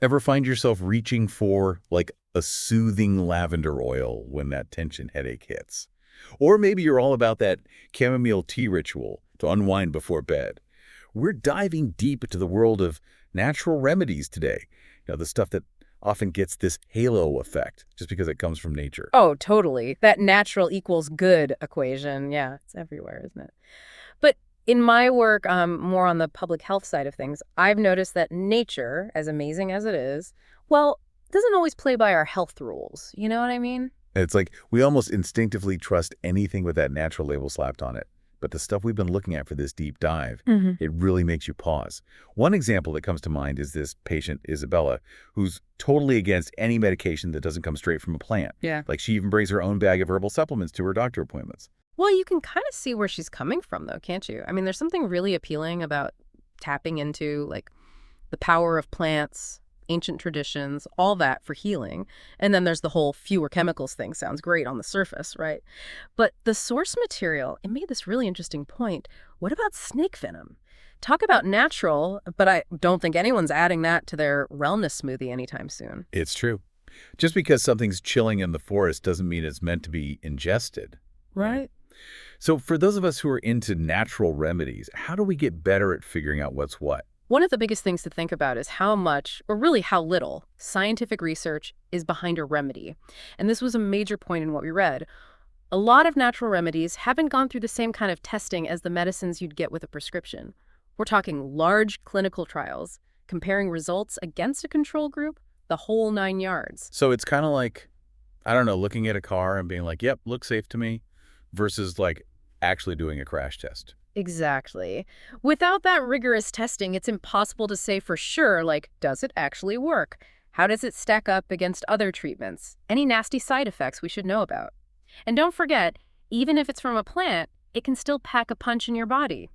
Ever find yourself reaching for, like, a soothing lavender oil when that tension headache hits? Or maybe you're all about that chamomile tea ritual to unwind before bed. We're diving deep into the world of natural remedies today. The stuff that often gets this halo effect just because it comes from nature. Oh, totally. That natural equals good equation. Yeah, it's everywhere, isn't it? But in my work, more on the public health side of things, I've noticed that nature, as amazing as it is, well, doesn't always play by our health rules. You know what I mean? It's like we almost instinctively trust anything with that natural label slapped on it. But the stuff we've been looking at for this deep dive, Hmm. it really makes you pause. One example that comes to mind is this patient, Isabella, who's totally against any medication that doesn't come straight from a plant. Yeah. Like she even brings her own bag of herbal supplements to her doctor appointments. Well, you can kind of see where she's coming from, though, can't you? I mean, there's something really appealing about tapping into, like, the power of plants, ancient traditions, all that for healing. And then there's the whole fewer chemicals thing. Sounds great on the surface, right? But the source material, it made this really interesting point. What about snake venom? Talk about natural, but I don't think anyone's adding that to their wellness smoothie anytime soon. It's true. Just because something's chilling in the forest doesn't mean it's meant to be ingested. Right. Right. So for those of us who are into natural remedies, how do we get better at figuring out what's what? One of the biggest things to think about is how much, or really how little, scientific research is behind a remedy. And this was a major point in what we read. A lot of natural remedies haven't gone through the same kind of testing as the medicines you'd get with a prescription. We're talking large clinical trials, comparing results against a control group, the whole 9 yards. So it's kind of like, I don't know, looking at a car and being like, yep, looks safe to me, versus like actually doing a crash test. Exactly. Without that rigorous testing, it's impossible to say for sure, like, does it actually work? How does it stack up against other treatments? Any nasty side effects we should know about? And don't forget, even if it's from a plant, it can still pack a punch in your body.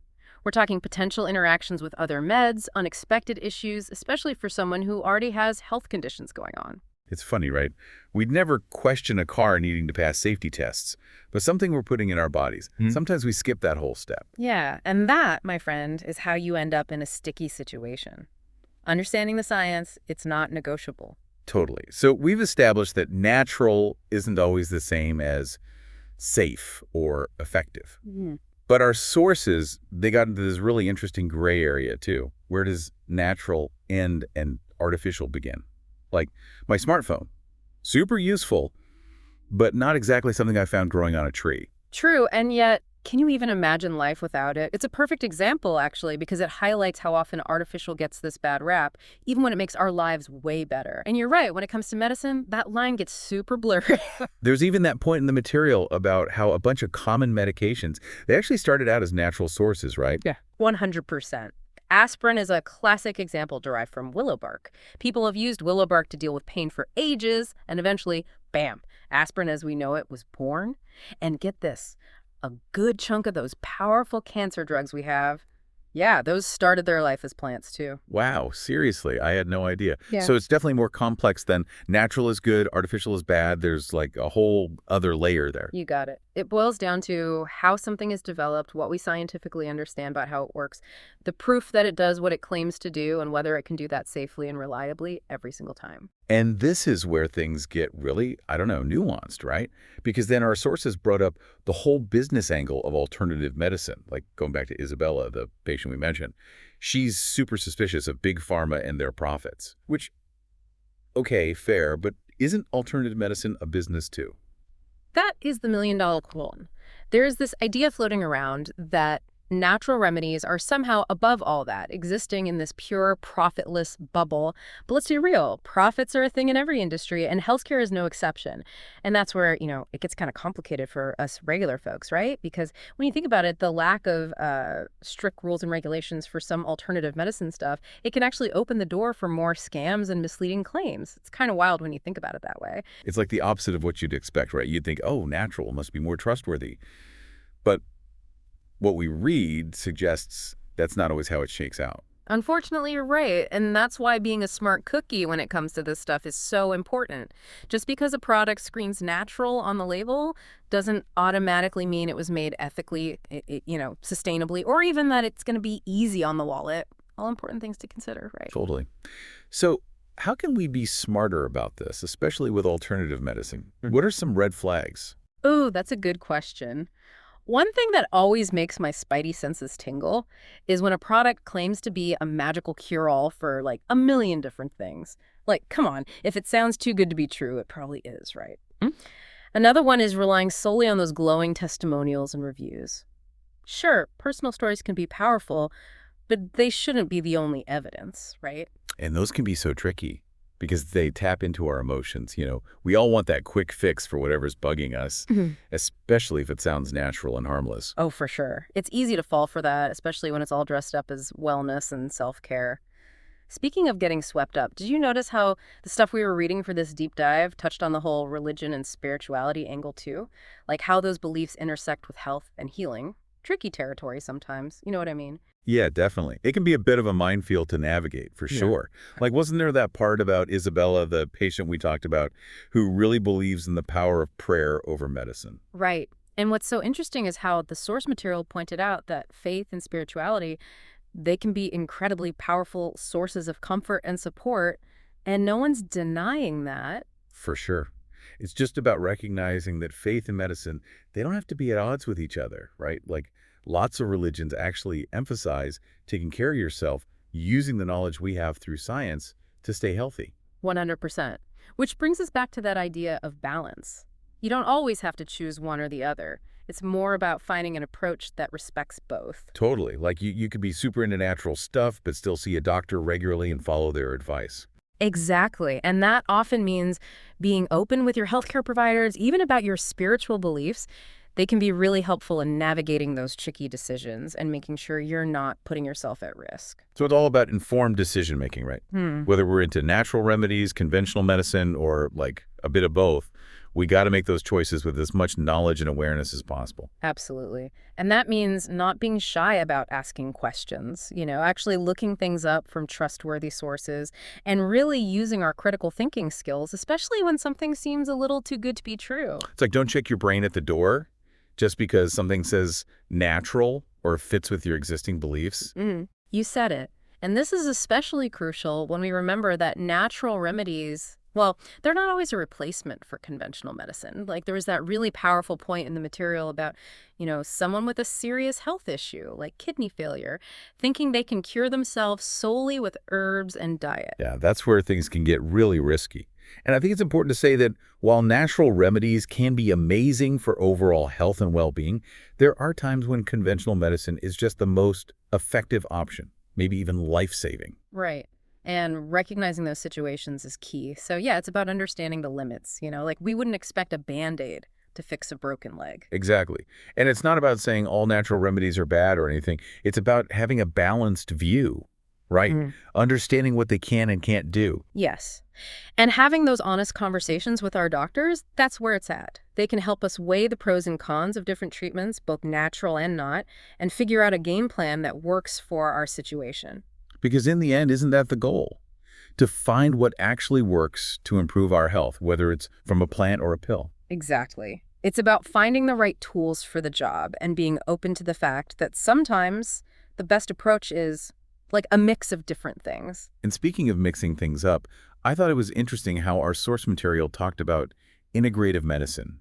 We're talking potential interactions with other meds, unexpected issues, especially for someone who already has health conditions going on. It's funny, right? We'd never question a car needing to pass safety tests, but something we're putting in our bodies. Sometimes we skip that whole step. Yeah, and that, my friend, is how you end up in a sticky situation. Understanding the science, it's not negotiable. Totally. So we've established that natural isn't always the same as safe or effective. Mhm. But our sources, they got into this really interesting gray area too. Where does natural end and artificial begin? Like my smartphone, super useful, but not exactly something I found growing on a tree. True, and yet, can you even imagine life without it? It's a perfect example, actually, because it highlights how often artificial gets this bad rap, even when it makes our lives way better. And you're right, when it comes to medicine, that line gets super blurry. There's even that point in the material about how a bunch of common medications, they actually started out as natural sources, right? Yeah. 100%. Aspirin is a classic example derived from willow bark. People have used willow bark to deal with pain for ages, and eventually, bam, aspirin as we know it was born. And get this, a good chunk of those powerful cancer drugs we have, yeah, those started their life as plants too. Wow, seriously, I had no idea. Yeah. So it's definitely more complex than natural is good, artificial is bad. There's like a whole other layer there. You got it. It boils down to how something is developed, what we scientifically understand about how it works, the proof that it does what it claims to do, and whether it can do that safely and reliably every single time. And this is where things get really, I don't know, nuanced, right? Because then our sources brought up the whole business angle of alternative medicine, like going back to Isabella, the patient we mentioned. She's super suspicious of big pharma and their profits, which, okay, fair, but isn't alternative medicine a business too? That is the million-dollar question. There is this idea floating around that natural remedies are somehow above all that, existing in this pure, profitless bubble. But let's be real, profits are a thing in every industry, and healthcare is no exception. And that's where, it gets kind of complicated for us regular folks, right? Because when you think about it, the lack of strict rules and regulations for some alternative medicine stuff, it can actually open the door for more scams and misleading claims. It's kind of wild when you think about it that way. It's like the opposite of what you'd expect, right? You'd think, oh, natural must be more trustworthy. But what we read suggests that's not always how it shakes out. Unfortunately, you're right. And that's why being a smart cookie when it comes to this stuff is so important. Just because a product screens natural on the label doesn't automatically mean it was made ethically, sustainably, or even that it's going to be easy on the wallet. All important things to consider, right? Totally. So How can we be smarter about this, especially with alternative medicine? What are some red flags? Oh, that's a good question. One thing that always makes my spidey senses tingle is when a product claims to be a magical cure-all for like a million different things. Like, come on, if it sounds too good to be true, it probably is, right? Another one is relying solely on those glowing testimonials and reviews. Sure, personal stories can be powerful, but they shouldn't be the only evidence, right? And those can be so tricky because they tap into our emotions. We all want that quick fix for whatever's bugging us, especially if it sounds natural and harmless. Oh, for sure. It's easy to fall for that, especially when it's all dressed up as wellness and self-care. Speaking of getting swept up, did you notice how the stuff we were reading for this deep dive touched on the whole religion and spirituality angle too? Like how those beliefs intersect with health and healing? Tricky territory sometimes, you know what I mean? Yeah, definitely. It can be a bit of a minefield to navigate, for sure. Like, wasn't there that part about Isabella, the patient we talked about, who really believes in the power of prayer over medicine? Right. And what's so interesting is how the source material pointed out that faith and spirituality, they can be incredibly powerful sources of comfort and support, and no one's denying that. For sure. It's just about recognizing that faith and medicine, they don't have to be at odds with each other, right? Like, lots of religions actually emphasize taking care of yourself using the knowledge we have through science to stay healthy. 100%. Which brings us back to that idea of balance. You don't always have to choose one or the other. It's more about finding an approach that respects both. Totally. Like, you could be super into natural stuff, but still see a doctor regularly and follow their advice. Exactly. And that often means being open with your healthcare providers, even about your spiritual beliefs. They can be really helpful in navigating those tricky decisions and making sure you're not putting yourself at risk. So it's all about informed decision-making, right? Whether we're into natural remedies, conventional medicine, or like a bit of both, we got to make those choices with as much knowledge and awareness as possible. Absolutely. And that means not being shy about asking questions, actually looking things up from trustworthy sources and really using our critical thinking skills, especially when something seems a little too good to be true. It's like, don't check your brain at the door just because something says natural or fits with your existing beliefs. You said it. And this is especially crucial when we remember that natural remedies, well, they're not always a replacement for conventional medicine. Like there was that really powerful point in the material about, someone with a serious health issue, like kidney failure, thinking they can cure themselves solely with herbs and diet. Yeah, that's where things can get really risky. And I think it's important to say that while natural remedies can be amazing for overall health and well-being, there are times when conventional medicine is just the most effective option, maybe even life-saving. Right. And recognizing those situations is key. So yeah, it's about understanding the limits, like we wouldn't expect a Band-Aid to fix a broken leg. Exactly. And it's not about saying all natural remedies are bad or anything. It's about having a balanced view, right? Understanding what they can and can't do. Yes. And having those honest conversations with our doctors, that's where it's at. They can help us weigh the pros and cons of different treatments, both natural and not, and figure out a game plan that works for our situation. Because in the end, isn't that the goal? To find what actually works to improve our health, whether it's from a plant or a pill. Exactly. It's about finding the right tools for the job and being open to the fact that sometimes the best approach is like a mix of different things. And speaking of mixing things up, I thought it was interesting how our source material talked about integrative medicine,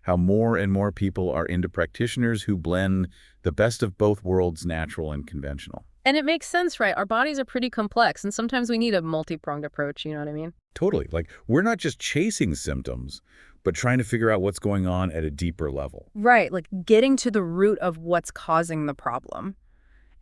how more and more people are into practitioners who blend the best of both worlds, natural and conventional. And it makes sense, right? Our bodies are pretty complex, and sometimes we need a multi-pronged approach, you know what I mean? Totally. Like, we're not just chasing symptoms, but trying to figure out what's going on at a deeper level. Right, like getting to the root of what's causing the problem.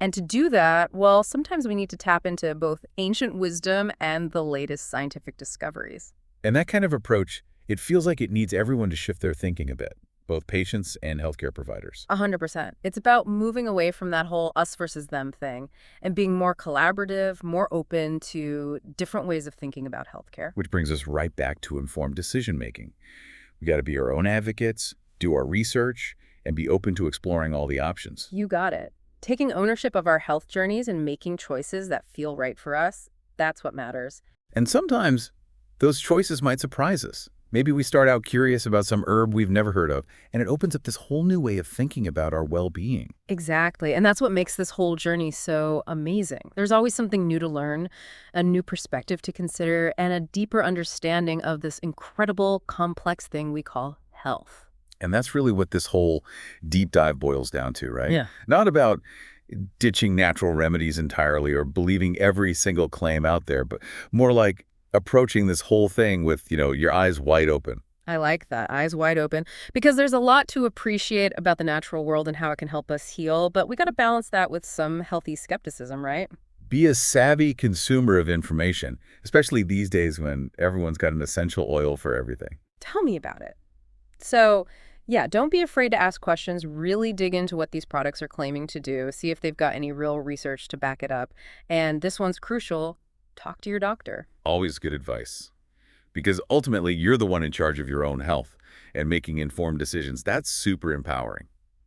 And to do that, well, sometimes we need to tap into both ancient wisdom and the latest scientific discoveries. And that kind of approach, it feels like it needs everyone to shift their thinking a bit, both patients and healthcare providers. 100%. It's about moving away from that whole us versus them thing and being more collaborative, more open to different ways of thinking about healthcare. Which brings us right back to informed decision-making. We got to be our own advocates, do our research, and be open to exploring all the options. You got it. Taking ownership of our health journeys and making choices that feel right for us, that's what matters. And sometimes those choices might surprise us. Maybe we start out curious about some herb we've never heard of, and it opens up this whole new way of thinking about our well-being. Exactly. And that's what makes this whole journey so amazing. There's always something new to learn, a new perspective to consider, and a deeper understanding of this incredible, complex thing we call health. And that's really what this whole deep dive boils down to, right? Yeah. Not about ditching natural remedies entirely or believing every single claim out there, but more like approaching this whole thing with, your eyes wide open. I like that, eyes wide open, because there's a lot to appreciate about the natural world and how it can help us heal, but we got to balance that with some healthy skepticism, right? Be a savvy consumer of information, especially these days when everyone's got an essential oil for everything. Tell me about it. So, yeah, don't be afraid to ask questions. Really dig into what these products are claiming to do. See if they've got any real research to back it up. And this one's crucial. Talk to your doctor. Always good advice. Because ultimately, you're the one in charge of your own health and making informed decisions. That's super empowering.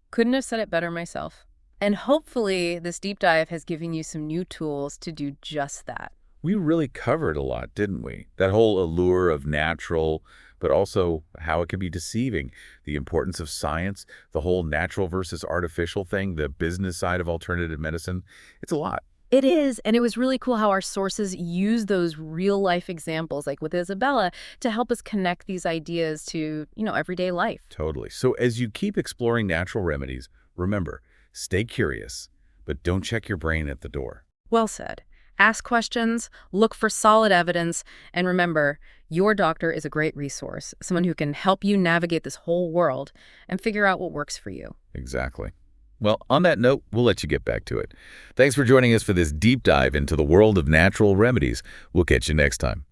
Couldn't have said it better myself. And hopefully, this deep dive has given you some new tools to do just that. We really covered a lot, didn't we? That whole allure of natural, but also how it can be deceiving, the importance of science, the whole natural versus artificial thing, the business side of alternative medicine. It's a lot. It is, and it was really cool how our sources use those real-life examples, like with Isabella, to help us connect these ideas to, everyday life. Totally. So as you keep exploring natural remedies, remember, stay curious, but don't check your brain at the door. Well said. Ask questions, look for solid evidence, and remember, your doctor is a great resource, someone who can help you navigate this whole world and figure out what works for you. Exactly. Well, on that note, we'll let you get back to it. Thanks for joining us for this deep dive into the world of natural remedies. We'll catch you next time.